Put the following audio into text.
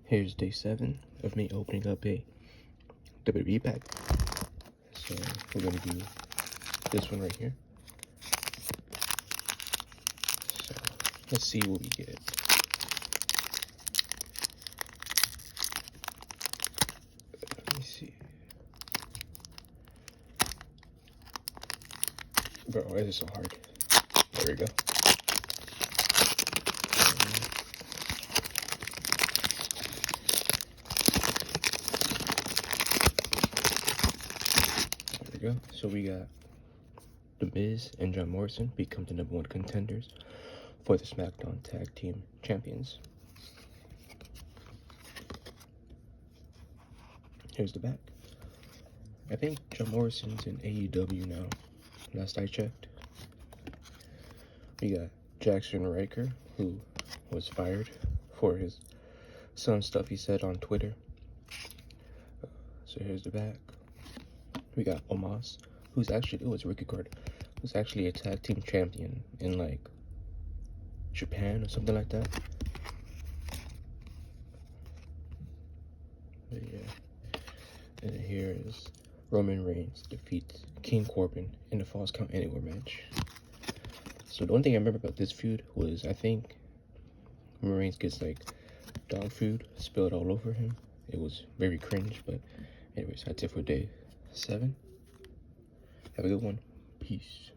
Here's day 7 of me opening up a WWE pack. So we're going to do this one right here. So let's see what we get. Let me see. Bro, why is it so hard? There we go. Go. So we got The Miz and John Morrison become the #1 contenders for the SmackDown Tag Team Champions. Here's the back. I think John Morrison's in AEW now, last I checked. We got Jackson Riker, who was fired for some stuff he said on Twitter. So here's the back. We got Omos, who's actually, it's a rookie card, who's actually a tag team champion in like Japan or something like that. But yeah. And here is Roman Reigns defeats King Corbin in the Falls Count Anywhere match. So the one thing I remember about this feud was I think Roman Reigns gets like dog food spilled all over him. It was very cringe, but anyways, that's it for day 7. Have a good one. Peace.